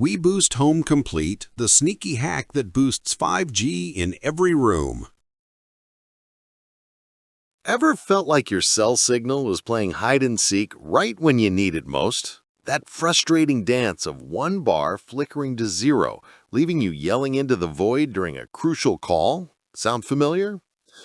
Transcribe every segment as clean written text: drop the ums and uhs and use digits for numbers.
weBoost Home Complete, the sneaky hack that boosts 5G in every room. Ever felt like your cell signal was playing hide-and-seek right when you need it most? That frustrating dance of one bar flickering to zero, leaving you yelling into the void during a crucial call? Sound familiar?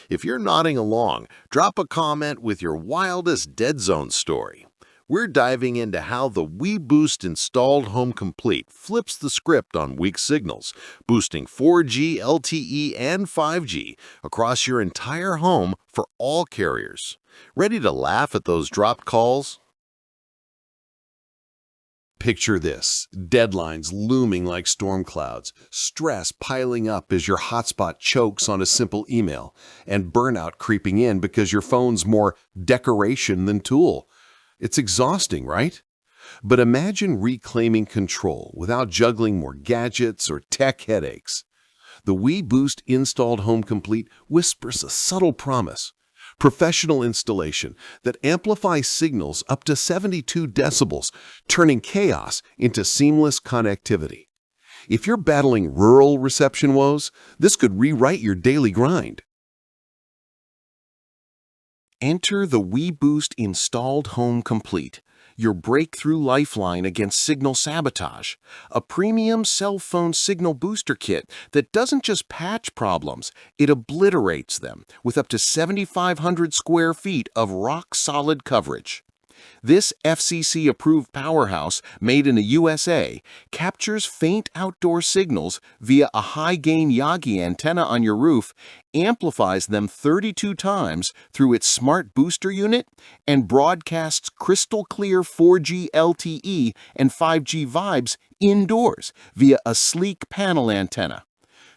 If you're nodding along, drop a comment with your wildest dead zone story. We're diving into how the weBoost installed Home Complete flips the script on weak signals, boosting 4G, LTE, and 5G across your entire home for all carriers. Ready to laugh at those dropped calls? Picture this: deadlines looming like storm clouds, stress piling up as your hotspot chokes on a simple email, and burnout creeping in because your phone's more decoration than tool. It's exhausting, right? But imagine reclaiming control without juggling more gadgets or tech headaches. The weBoost installed Home Complete whispers a subtle promise: professional installation that amplifies signals up to 72 decibels, turning chaos into seamless connectivity. If you're battling rural reception woes, this could rewrite your daily grind. Enter the weBoost installed Home Complete, your breakthrough lifeline against signal sabotage, a premium cell phone signal booster kit that doesn't just patch problems, it obliterates them with up to 7,500 square feet of rock-solid coverage. This FCC-approved powerhouse, made in the USA, captures faint outdoor signals via a high-gain Yagi antenna on your roof, amplifies them 32 times through its smart booster unit, and broadcasts crystal-clear 4G LTE and 5G vibes indoors via a sleek panel antenna.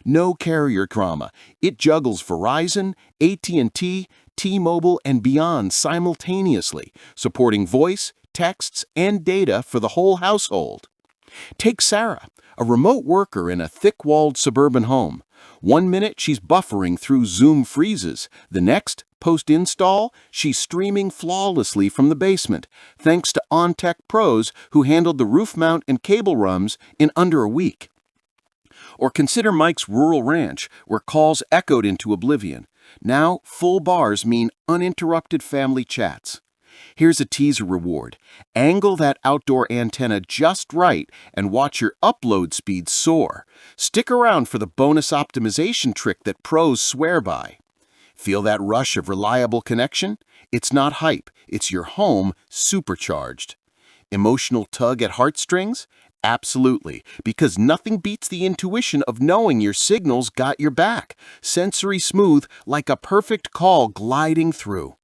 No carrier drama. It juggles Verizon, AT&T, T-Mobile, and beyond simultaneously, supporting voice, texts, and data for the whole household. Take Sarah, a remote worker in a thick-walled suburban home. 1 minute she's buffering through Zoom freezes. The next, post-install, she's streaming flawlessly from the basement, thanks to OnTech pros who handled the roof mount and cable runs in under a week. Or consider Mike's rural ranch, where calls echoed into oblivion. Now, full bars mean uninterrupted family chats. Here's a teaser reward. Angle that outdoor antenna just right and watch your upload speed soar. Stick around for the bonus optimization trick that pros swear by. Feel that rush of reliable connection? It's not hype, it's your home supercharged. Emotional tug at heartstrings? Absolutely, because nothing beats the intuition of knowing your signal's got your back. Sensory smooth, like a perfect call gliding through.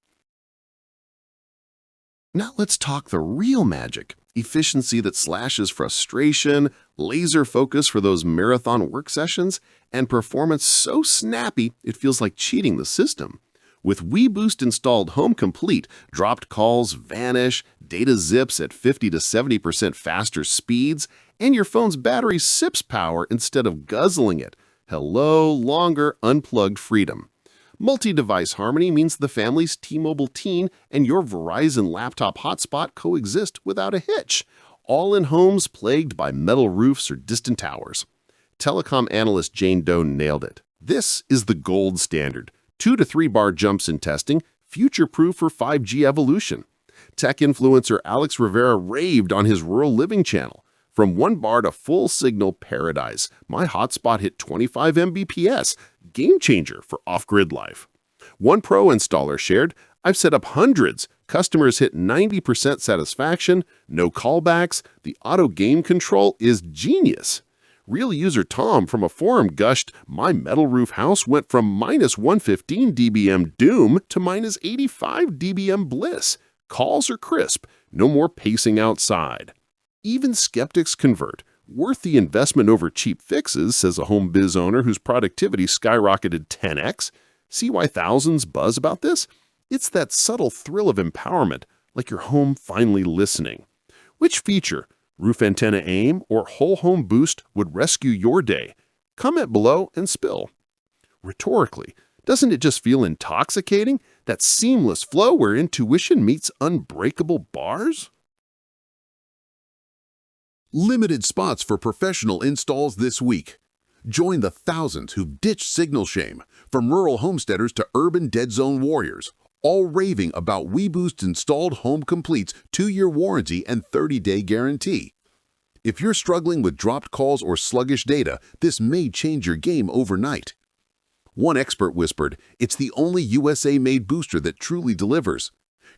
Now let's talk the real magic: efficiency that slashes frustration, laser focus for those marathon work sessions, and performance so snappy it feels like cheating the system. With weBoost installed Home Complete, dropped calls vanish, data zips at 50 to 70% faster speeds, and your phone's battery sips power instead of guzzling it. Hello, longer unplugged freedom. Multi-device harmony means the family's T-Mobile teen and your Verizon laptop hotspot coexist without a hitch, all in homes plagued by metal roofs or distant towers. Telecom analyst Jane Doe nailed it. This is the gold standard. 2 to 3 bar jumps in testing, future-proof for 5G evolution. Tech influencer Alex Rivera raved on his rural living channel. From 1 bar to full signal paradise, my hotspot hit 25 Mbps, game changer for off-grid life. One pro installer shared, "I've set up hundreds. Customers hit 90% satisfaction, no callbacks. The auto game control is genius." Real user Tom from a forum gushed, "My metal roof house went from minus 115 dBm doom to minus 85 dBm bliss. Calls are crisp, no more pacing outside." Even skeptics convert. Worth the investment over cheap fixes, says a home biz owner whose productivity skyrocketed 10x. See why thousands buzz about this? It's that subtle thrill of empowerment, like your home finally listening. Which feature, roof antenna aim or whole home boost, would rescue your day? Comment below and spill. Rhetorically, doesn't it just feel intoxicating? That seamless flow where intuition meets unbreakable bars? Limited spots for professional installs this week. Join the thousands who've ditched signal shame, from rural homesteaders to urban dead zone warriors, all raving about weBoost installed home complete's 2-year warranty and 30-day guarantee. If you're struggling with dropped calls or sluggish data, this may change your game overnight. One expert whispered, "It's the only USA-made booster that truly delivers."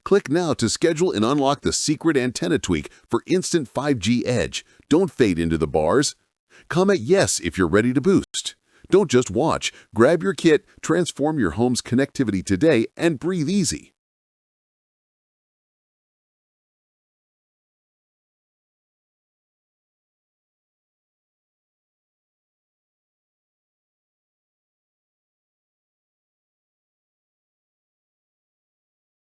Click now to schedule and unlock the secret antenna tweak for instant 5G edge. Don't fade into the bars. Comment yes if you're ready to boost. Don't just watch. Grab your kit, transform your home's connectivity today, and breathe easy.